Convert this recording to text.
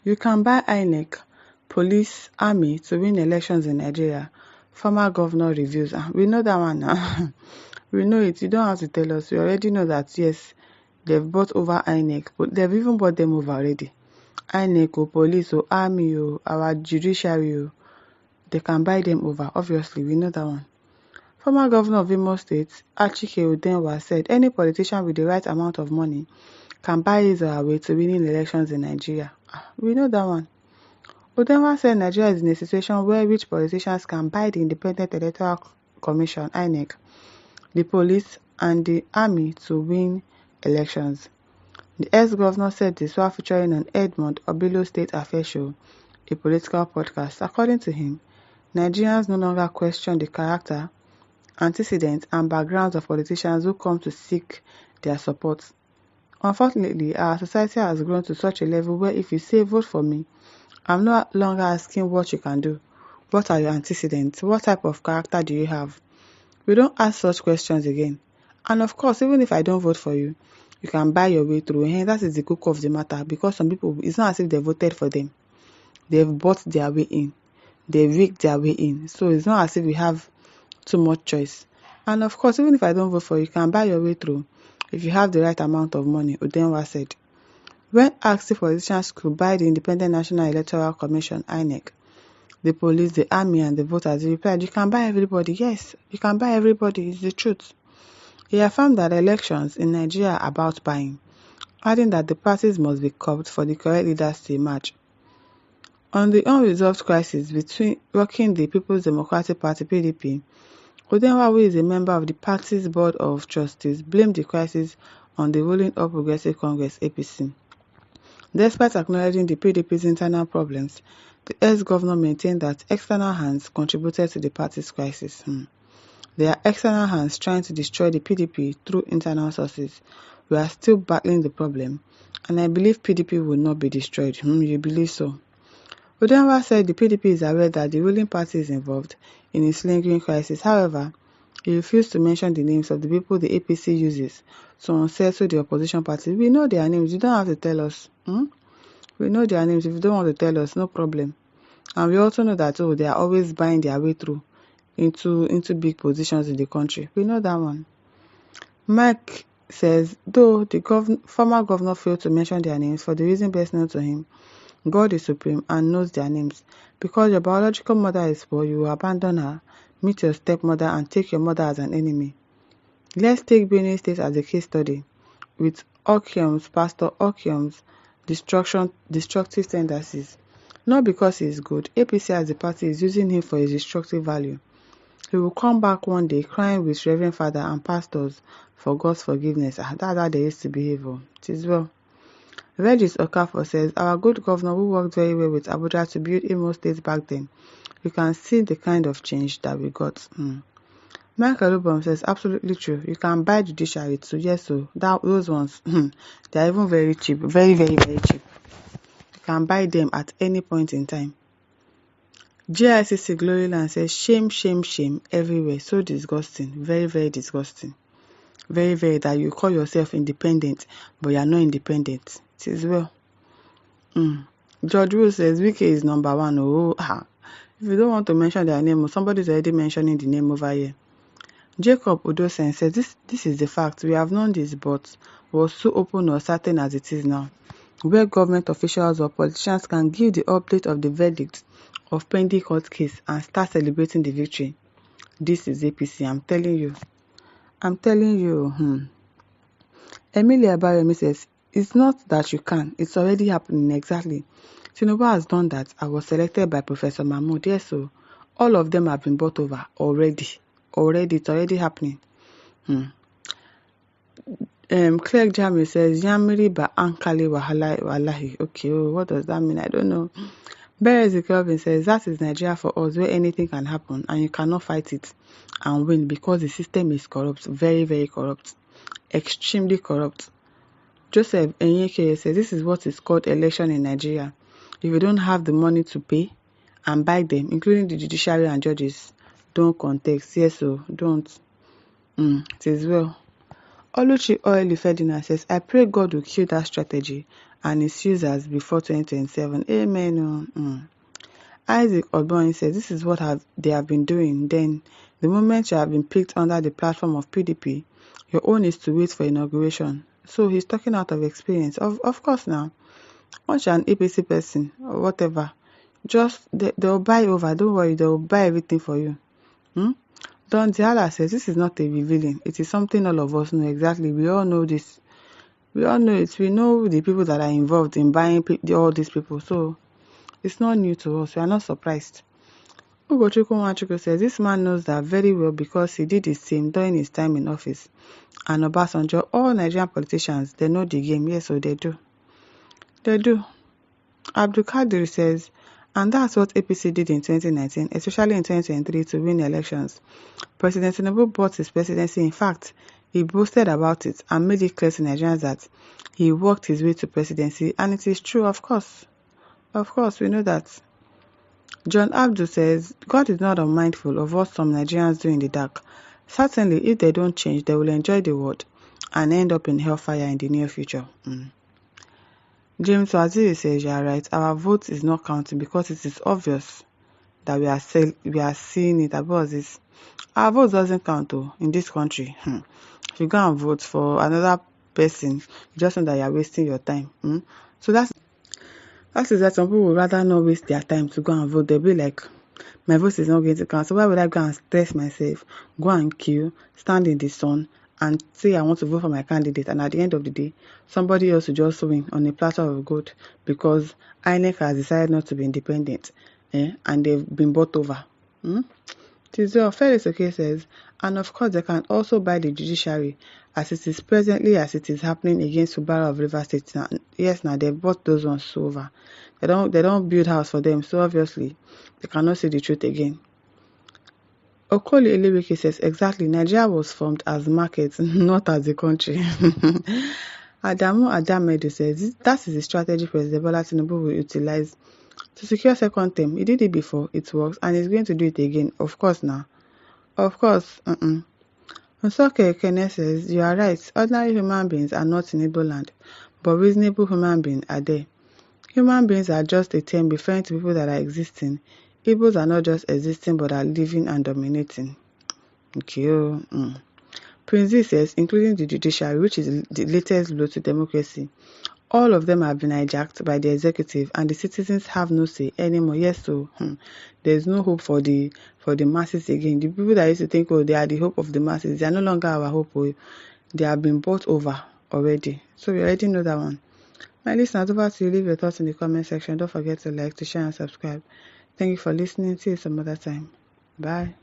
You can buy Inec, police, army to win elections in Nigeria. Former governor reviews. We know that one now. We know it. You don't have to tell us. We already know that, yes, they've bought over Inec. But they've even bought them over already. Inec, police, army, our judiciary, they can buy them over. Obviously, we know that one. Former governor of Imo State, Achike Udenwa, said any politician with the right amount of money can buy his or her way to winning elections in Nigeria. We know that one. Udenwa said Nigeria is in a situation where rich politicians can buy the Independent Electoral Commission, INEC, the police, and the army to win elections. The ex-governor said this while featuring on Edmond Obilo State Affairs Show, a political podcast. According to him, Nigerians no longer question the character, antecedents, and backgrounds of politicians who come to seek their support. Unfortunately, our society has grown to such a level where if you say vote for me, I'm no longer asking what you can do. What are your antecedents? What type of character do you have? We don't ask such questions again. And of course, even if I don't vote for you, you can buy your way through. And that is the cook of the matter, because some people, it's not as if they voted for them. They've bought their way in. They've rigged their way in. So it's not as if we have too much choice. And of course, even if I don't vote for you, you can buy your way through if you have the right amount of money, Udenwa said. When asked if politicians could buy the Independent National Electoral Commission, INEC, the police, the army, and the voters, he replied, you can buy everybody. Yes, you can buy everybody. It's the truth. He affirmed that elections in Nigeria are about buying, adding that the parties must be curbed for the correct leaders to emerge. On the unresolved crisis between rocking the People's Democratic Party (PDP), Udenwa, who is a member of the party's board of trustees, blamed the crisis on the ruling All Progressive Congress (APC). Despite acknowledging the PDP's internal problems, the ex-governor maintained that external hands contributed to the party's crisis. There are external hands trying to destroy the PDP through internal sources. We are still battling the problem, and I believe PDP will not be destroyed. You believe so? Udenwa said the PDP is aware that the ruling party is involved in its lingering crisis. However, he refused to mention the names of the people the APC uses to unsettle the opposition party. We know their names. You don't have to tell us. We know their names. If you don't want to tell us, no problem. And we also know that they are always buying their way through into big positions in the country. We know that one. Mike says, though the former governor failed to mention their names for the reason best known to him, God is supreme and knows their names. Because your biological mother is poor, you will abandon her, meet your stepmother, and take your mother as an enemy. Let's take Benue State as a case study, with Pastor Okium's destructive tendencies. Not because he is good, APC as a party is using him for his destructive value. He will come back one day crying with Reverend Father and pastors for God's forgiveness. That's how they used to behave. It is well. Regis Okafor says, our good governor who worked very well with Abuja to build Imo State back then. You can see the kind of change that we got. Michael Ubom says, absolutely true. You can buy Judiciary too. Yes, so those ones, they are even very cheap. Very, very, very cheap. You can buy them at any point in time. GICC Gloryland says, shame, shame, shame everywhere. So disgusting. Very, very disgusting. Very, very, that you call yourself independent, but you are not independent. It is well. George Rule says, Wike is number one. If you don't want to mention their name, somebody's already mentioning the name over here. Jacob Odosen says, this is the fact. We have known this, but was so open or certain as it is now, where government officials or politicians can give the update of the verdict of pending court case and start celebrating the victory. This is APC, I'm telling you. Emilia Abayomi says, it's not that you can, it's already happening. Exactly. Tinubu has done that. I was selected by Professor Mahmoud. Yes, so all of them have been bought over already. It's already happening. Clerk Jami says, Yamiri ba ankali wallahi. Okay, what does that mean? I don't know. Berezi Kelvin says, that is Nigeria for us, where anything can happen and you cannot fight it and win because the system is corrupt. Very, very corrupt. Extremely corrupt. Joseph Enyeke says, this is what is called election in Nigeria. If you don't have the money to pay and buy them, including the judiciary and judges, don't contest. Yes, so don't. It is well. Oluchi Oily Ferdinand says, I pray God will kill that strategy and its users before 2027. Amen. Isaac Odboin says this is what they have been doing. Then, the moment you have been picked under the platform of PDP, your own is to wait for inauguration. So he's talking out of experience. Of course now, once you're an APC person or whatever, just they'll buy over. Don't worry, they'll buy everything for you. Don Diala says this is not a revealing. It is something all of us know exactly. We all know this. We all know it. We know the people that are involved in buying all these people. So it's not new to us. We are not surprised. Ugochukwu Nwachukwu says this man knows that very well because he did the same during his time in office. And Obasanjo, all Nigerian politicians, they know the game. Yes, so they do. They do. Abdul Kadir says, and that's what APC did in 2019, especially in 2023 to win elections. President Tinubu bought his presidency. In fact, he boasted about it and made it clear to Nigerians that he worked his way to presidency, and it is true, of course. Of course, we know that. John Abdul says, God is not unmindful of what some Nigerians do in the dark. Certainly, if they don't change, they will enjoy the world and end up in hellfire in the near future. James Waziri says, you are right. Our vote is not counting because it is obvious that we are seeing it above this. Our vote doesn't count in this country. If you go and vote for another person, you just know that you are wasting your time. So that is that some people would rather not waste their time to go and vote. They'll be like, my vote is not going to count. So why would I go and stress myself, go and queue, stand in the sun, and say I want to vote for my candidate, and at the end of the day, somebody else will just win on a platter of gold because Inec has decided not to be independent, and they've been bought over. Tizio Felix Oke says, and of course they can also buy the judiciary as it is presently as it is happening against Ubara of River State. Now, yes, now they bought those ones over. They don't build house for them, so obviously they cannot see the truth again. Okoli Eleweke says, exactly, Nigeria was formed as markets, not as a country. Adamu Adamedu says, that is the strategy President Bola Tinubu will utilize to secure second term. He did it before, it works, and he's going to do it again. Of course now. Of course. Nsoke Kene says, you are right, ordinary human beings are not in Igbo land, but reasonable human beings are there. Human beings are just a term referring to people that are existing. Igbos are not just existing, but are living and dominating. Okay. Prince Z says, including the judiciary, which is the latest blow to democracy, all of them have been hijacked by the executive, and the citizens have no say anymore. Yes, so there's no hope for the masses again. The people that used to think, they are the hope of the masses, they are no longer our hope. They have been bought over already. So we already know that one. My listeners, over to you. Leave your thoughts in the comment section. Don't forget to like, to share, and subscribe. Thank you for listening. See you some other time. Bye.